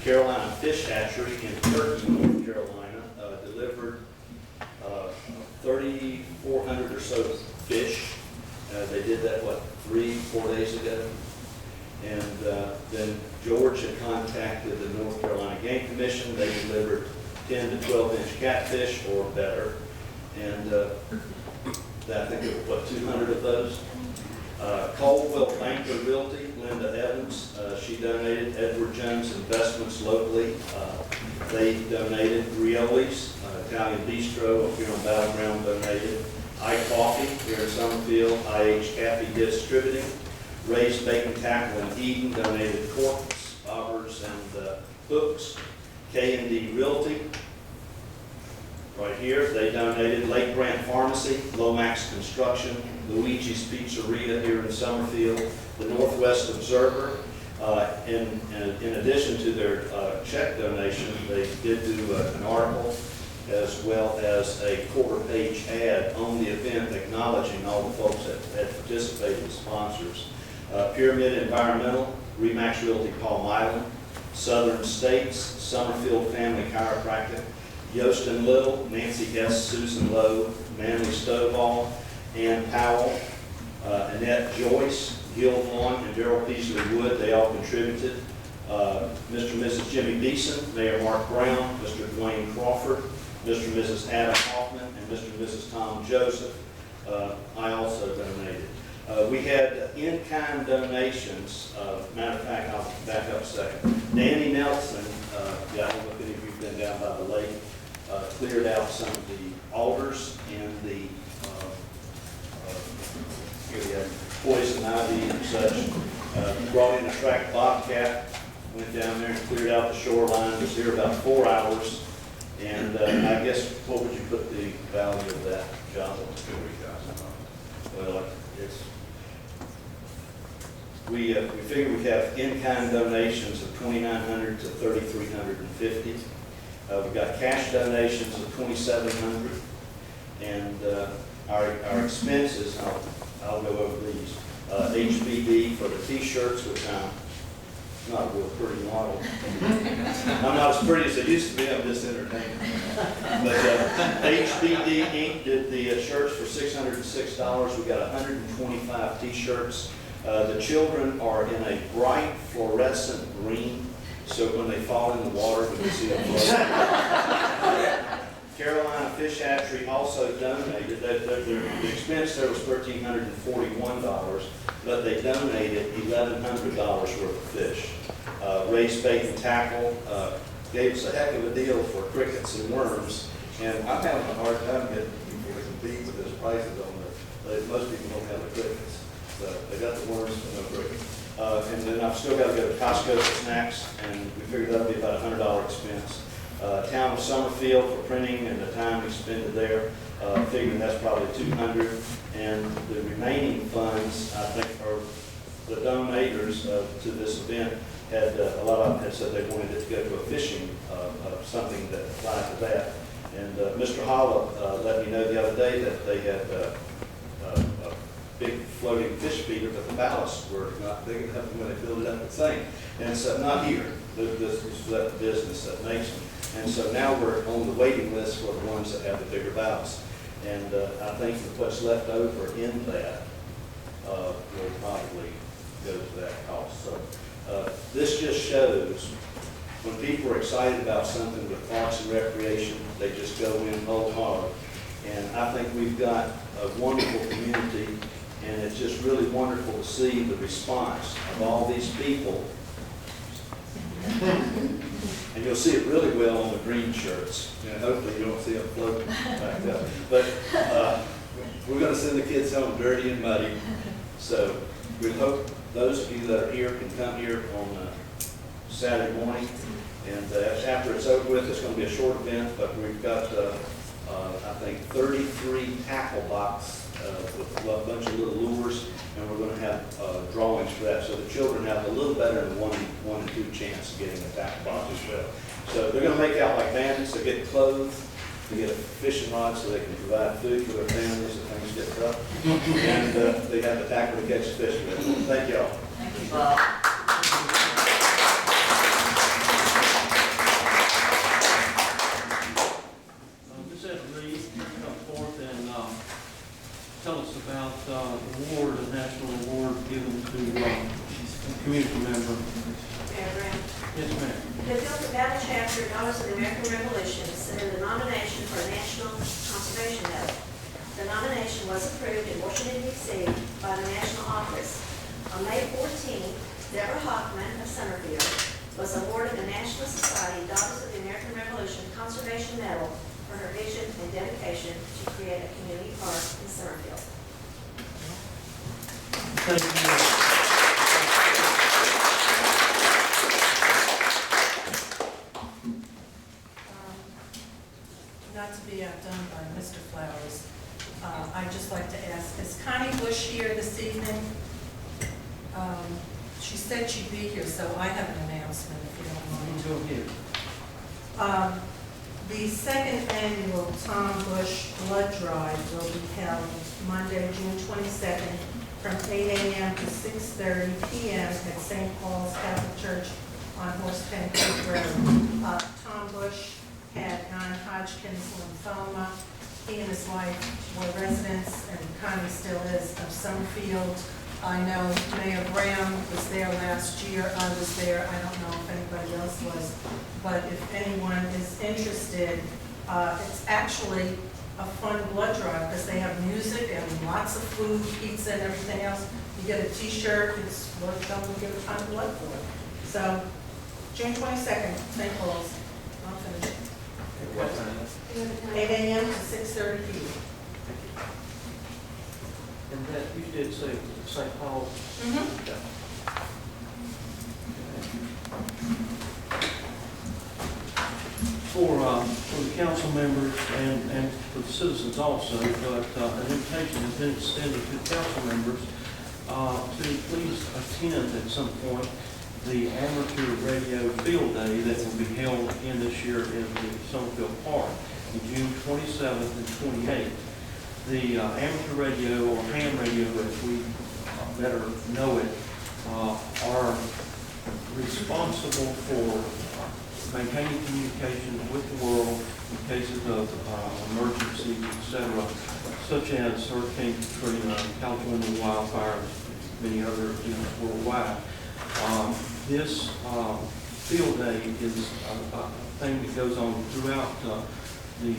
Carolina Fish Hatchery in Turkey, North Carolina, delivered 3,400 or so fish. They did that, what, 3-4 days ago? And then George had contacted the North Carolina Game Commission. They delivered 10 to 12-inch catfish or better. And I think it was, what, 200 of those? Caldwell Banker Realty, Linda Evans, she donated. Edward Jones Investments locally, they donated. Rioli's, Italian Bistro up here on Battleground, donated. iCoffee here in Summerfield, IH Cafe Distributing. Ray's Bacon Tackle in Eden donated corks, bobbers, and hooks. K&D Realty, right here, they donated. Lake Grant Pharmacy, Lomax Construction, Luigi's Pizzeria here in Summerfield, the Northwest Observer. In addition to their check donation, they did do an article as well as a quarter-page ad on the event acknowledging all the folks that had participated as sponsors. Pyramid Environmental, Remax Realty Palm Island, Southern States, Summerfield Family Chiropractic, Yost and Little, Nancy S., Susan Lowe, Manly Stovall, Ann Powell, Annette Joyce, Gil Vaughn, and Darrell Peasley Wood. They all contributed. Mr. and Mrs. Jimmy Beeson, Mayor Mark Brown, Mr. Dwayne Crawford, Mr. and Mrs. Adam Hoffman, and Mr. and Mrs. Tom Joseph. I also donated. We had in-kind donations. Matter of fact, I'll back up a second. Danny Nelson, I don't know if any of you have been down by the lake, cleared out some of the alders and the here we have poison ivy and such. Brought in a tracked bobcat, went down there and cleared out the shoreline. Was here about 4 hours. And I guess, what would you put the value of that job on? $40,000. Well, we figure we have in-kind donations of $2,900 to $3,350. We've got cash donations of $2,700, and our expenses. I'll go over these. HBD for the T-shirts, which I'm not a real pretty model. I'm not as pretty as I used to be. I'm just entertaining. But HBD Inc. did the shirts for $606. We got 125 T-shirts. The children are in a bright fluorescent green, so when they fall in the water, we can see them float. Carolina Fish Hatchery also donated. The expense there was $1,341, but they donated $1,100 worth of fish. Ray's Bacon Tackle gave us a heck of a deal for crickets and worms, and I'm having a hard time getting people to compete with those prices on there. Most people don't have the crickets. So they got the worms, but no crickets. And then I've still got to go to Costco for snacks, and we figured that'll be about a $100 expense. Town of Summerfield for printing and the time expended there, figuring that's probably $200. And the remaining funds, I think, are the donators to this event had a lot of them had said they wanted it to go to a fishing, something that applied to that. And Mr. Holla let me know the other day that they had a big floating fish feeder, but the ballasts were not big enough when they filled it up with sand. And so not here. This is the business that makes them. And so now we're on the waiting list for the ones that have the bigger ballast. And I think that what's left over in that will probably go to that cost. So this just shows when people are excited about something with parks and recreation, they just go in whole hog. And I think we've got a wonderful community, and it's just really wonderful to see the response of all these people. And you'll see it really well on the green shirts. And hopefully you don't see them floating back up. But we're going to send the kids home dirty and muddy. So we hope those of you that are here can come here on Saturday morning. And after it's over with, it's going to be a short event, but we've got, I think, 33 tackle boxes with a bunch of little lures, and we're going to have drawings for that, so the children have a little better than one and two chance of getting a tackle box as well. So they're going to make out like bandits. They get clothed, they get a fishing rod so they can provide food for their families if things get tough, and they have the tackle to catch fish with. Thank you all. Thank you, Bob. The Guilford Valley Chapter Daughters of the American Revolution submitted a nomination for a National Conservation Medal. The nomination was approved in Washington, D.C. by the National Office. On May 14th, Deborah Hoffman of Summerfield was awarded the National Society Daughters of the American Revolution Conservation Medal for her vision and dedication to create a community park in Summerfield. Thank you. Not to be outdone by Mr. Flowers, I'd just like to ask, is Connie Bush here this evening? She said she'd be here, so I have an announcement, if you don't mind. Go ahead. The second annual Tom Bush Blood Drive will be held Monday, June 22nd, from 8 a.m. to 6:30 p.m. at St. Paul's Catholic Church on Horsepen Creek Road. Tom Bush had non-Hodgkin's lymphoma. He and his wife were residents, and Connie still is, of Summerfield. I know Mayor Graham was there last year. I was there. I don't know if anybody else was. But if anyone is interested, it's actually a fun blood drive because they have music and lots of food, pizza and everything else. You get a t-shirt. It's worth something to give a ton of blood for it. So June 22nd, St. Paul's. I'm finished. What time? 8 a.m. to 6:30 p.m. And that, you did say it was at St. Paul's? Mm-hmm. Okay. For the council members and for the citizens also, but an invitation has been extended to council members to please attend at some point the amateur radio field day that will be held again this year in the Summerfield Park in June 27th and 28th. The amateur radio, or ham radio as we better know it, are responsible for maintaining communication with the world in cases of emergencies, etc., such as Hurricane Katrina, California wildfires, many other events worldwide. This field day is a thing that goes on throughout the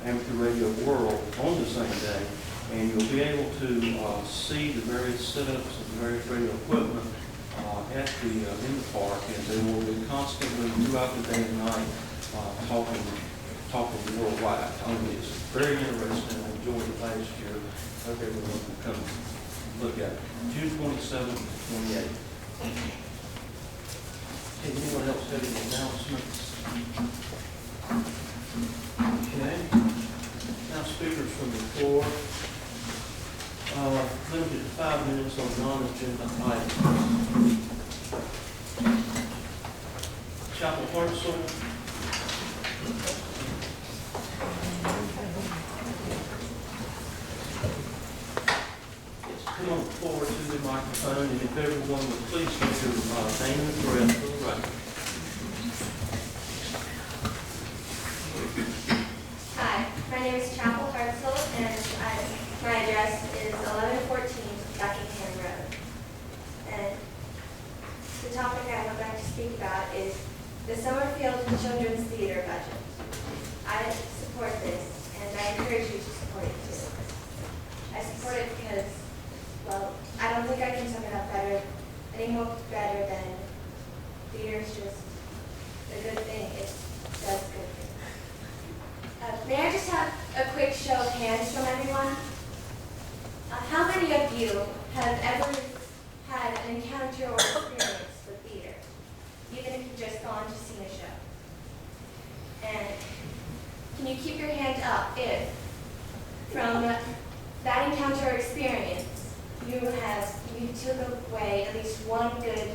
amateur radio world on the same day, and you'll be able to see the various setups of the various radio equipment at the in the park, and they will be constantly throughout the day and night talking worldwide. It's very interesting. I enjoyed it last year. I hope everyone will come look at it. June 27th to 28th. Anyone else have any announcements? Okay. Now speakers from the floor. Limited to 5 minutes on non-agenda items. Chapel Hartsel. Come on forward to the microphone, and if everyone would please give your name and address for the record. Hi, my name is Chapel Hartzell, and my address is 1114 Buckingham Road. And the topic I would like to speak about is the Summerfield Children's Theater budget. I support this, and I encourage you to support it too. I support it because, well, I don't think I can sum it up any more better than theater is just a good thing. It does good things. May I just have a quick show of hands from everyone? How many of you have ever had an encounter or experience with theater, even if you've just gone to see a show? And can you keep your hand up if, from that encounter or experience, you took away at least one good